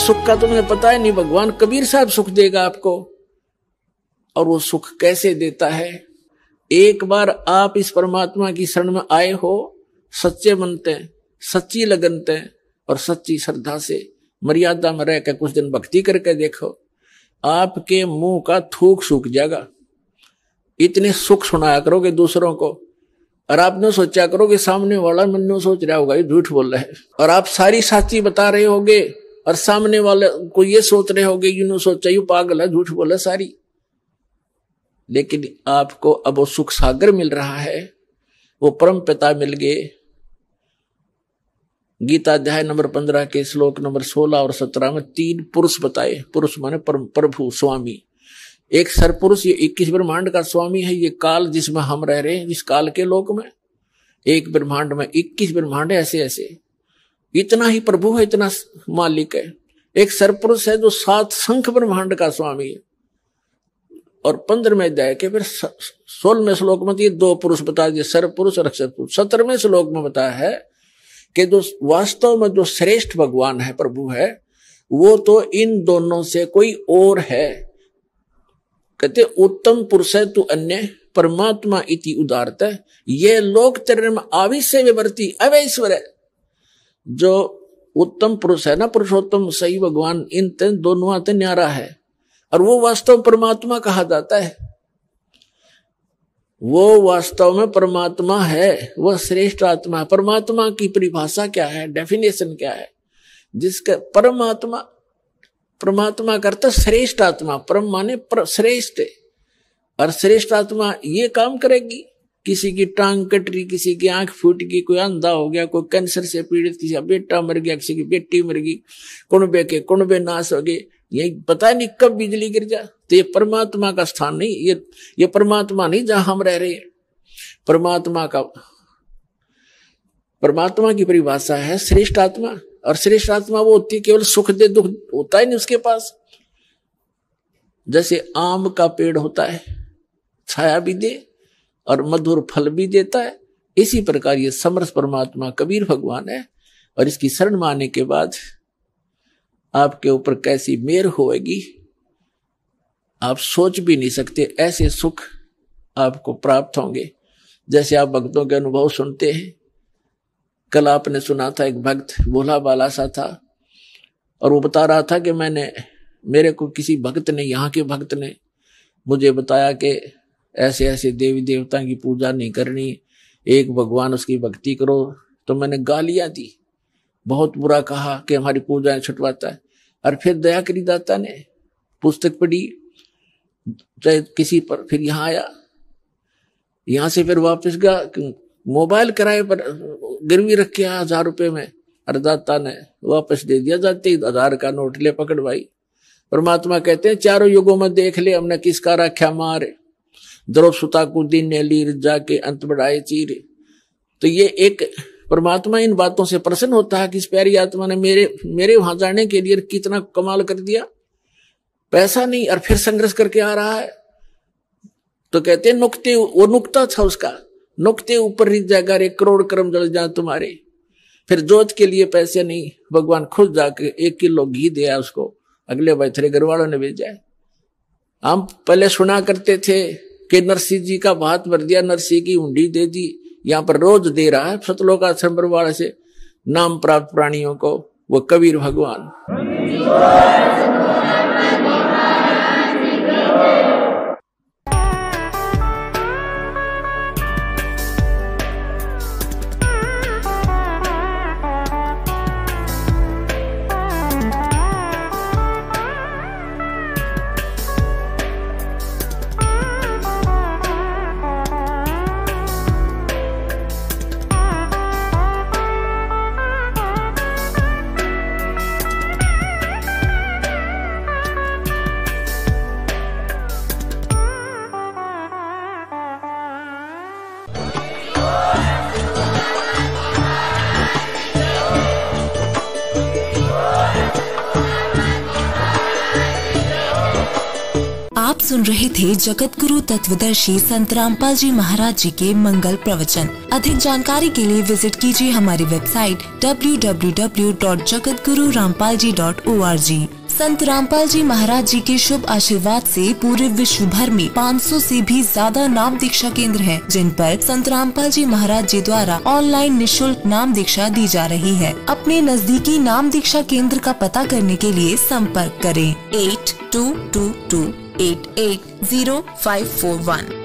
सुख का तुम्हें पता है नहीं, भगवान कबीर साहब सुख देगा आपको। और वो सुख कैसे देता है? एक बार आप इस परमात्मा की शरण में आए हो, सच्चे मनते, सच्ची लगनते और सच्ची श्रद्धा से मर्यादा में रहकर कुछ दिन भक्ति करके देखो, आपके मुंह का थूक सूख जाएगा। इतने सुख सुनाया करोगे दूसरों को, और आपने सोचा करो कि सामने वाला मन सोच रहा होगा ये झूठ बोल रहा है, और आप सारी साची बता रहे होगे और सामने वाले को ये सोच रहे होगे यूं सोचा यू पागल है, झूठ बोला सारी। लेकिन आपको अब वो सुख सागर मिल रहा है, वो परम पिता मिल गए। गीता अध्याय नंबर 15 के श्लोक नंबर 16 और 17 में 3 पुरुष बताए। पुरुष माने प्रभु, स्वामी। एक सरपुरुष, ये 21 ब्रह्मांड का स्वामी है। ये काल जिसमें हम रह रहे हैं, जिस काल के लोक में, एक ब्रह्मांड में 21 ब्रह्मांड है, ऐसे ऐसे इतना ही प्रभु है, इतना मालिक है। एक सरपुरुष है जो 7 शंख ब्रह्मांड का स्वामी है। और 15वें अध्याय के फिर 16वें श्लोक में ये 2 पुरुष बता दिए, सरपुरुष और अक्षरपुरुष। 17वें श्लोक में बताया है कि जो वास्तव में जो श्रेष्ठ भगवान है, प्रभु है, वो तो इन दोनों से कोई और है। कहते उत्तम पुरुष है तू अन्य परमात्मा इति उदारत। ये लोक तेरे में आविश्य विवर्ती अवैश्वर है। जो उत्तम पुरुष है ना, पुरुषोत्तम सही भगवान, इन दोनों आते न्यारा है, और वो वास्तव परमात्मा कहा जाता है। वो वास्तव में परमात्मा है, वह श्रेष्ठ आत्मा है। परमात्मा की परिभाषा क्या है, डेफिनेशन क्या है? जिसका परमात्मा, परमात्मा करता श्रेष्ठ आत्मा। परम माने श्रेष्ठ, और श्रेष्ठ आत्मा ये काम करेगी। किसी की टांग कट रही, किसी की आंख फूट गई, कोई अंधा हो गया, कोई कैंसर से पीड़ित, किसी का बेटा मर गया, किसी की बेटी मर गई, कुणबे के कुणबे नाश हो गए, ये पता नहीं कब बिजली गिर जा। तो ये परमात्मा का स्थान नहीं, ये परमात्मा नहीं जहां हम रह रहे हैं। परमात्मा की परिभाषा है श्रेष्ठ आत्मा। और श्रेष्ठ आत्मा वो होती है केवल सुख दे, दुख होता ही नहीं उसके पास। जैसे आम का पेड़ होता है, छाया भी दे और मधुर फल भी देता है, इसी प्रकार ये समर्थ परमात्मा कबीर भगवान है। और इसकी शरण में आने के बाद आपके ऊपर कैसी मेहर होएगी, आप सोच भी नहीं सकते। ऐसे सुख आपको प्राप्त होंगे जैसे आप भक्तों के अनुभव सुनते हैं। कल आपने सुना था, एक भक्त भोला बाला सा था, और वो बता रहा था कि मेरे को किसी भक्त ने, यहाँ के भक्त ने मुझे बताया कि ऐसे ऐसे देवी देवता की पूजा नहीं करनी, एक भगवान उसकी भक्ति करो। तो मैंने गालियां दी, बहुत बुरा कहा कि हमारी पूजाएं छुटवाता है। और फिर दया करी दाता ने पुस्तक पढ़ी, चाहे किसी पर, फिर यहाँ आया, यहाँ से फिर वापस गया, मोबाइल किराए पर गिरवी रखे 1000 रुपए में, और दाता ने वापस दे दिया। जाते ही 1000 का नोट ले पकड़ भाई। परमात्मा कहते हैं चारों युगों में देख ले हमने किसका रखा मारे, द्रव सुता को दिन ने लीर जाके अंत बढ़ाए चीरे। तो ये एक परमात्मा इन बातों से प्रसन्न होता है कि इस प्यारी आत्मा ने मेरे वहां जाने के लिए कितना कमाल कर दिया, पैसा नहीं, और फिर संघर्ष करके आ रहा है। तो कहते हैं नुक्ते, वो नुक्ता था उसका, नुक्ते ऊपर रिझ जाएगा रे, करोड़ कर्म जल जाए तुम्हारे। फिर जोत के लिए पैसे नहीं, भगवान खुद जाके 1 किलो घी दिया उसको, अगले भाई तेरे घर वालों ने भेजा है। हम पहले सुना करते थे कि नरसिंह जी का भात भर दिया, नरसिंह की हुंडी दे दी, यहाँ पर रोज दे रहा है सतलोक आश्रम परवाड़ से नाम प्राप्त प्राणियों को वो कबीर भगवान। आप सुन रहे थे जगत गुरु तत्वदर्शी संत रामपाल जी महाराज जी के मंगल प्रवचन। अधिक जानकारी के लिए विजिट कीजिए हमारी वेबसाइट www.jagatgururampalji.org। संत रामपाल जी महाराज जी के शुभ आशीर्वाद से पूरे विश्व भर में 500 से भी ज्यादा नाम दीक्षा केंद्र हैं, जिन पर संत रामपाल जी महाराज जी द्वारा ऑनलाइन निशुल्क नाम दीक्षा दी जा रही है। अपने नजदीकी नाम दीक्षा केंद्र का पता करने के लिए संपर्क करें 8222880541।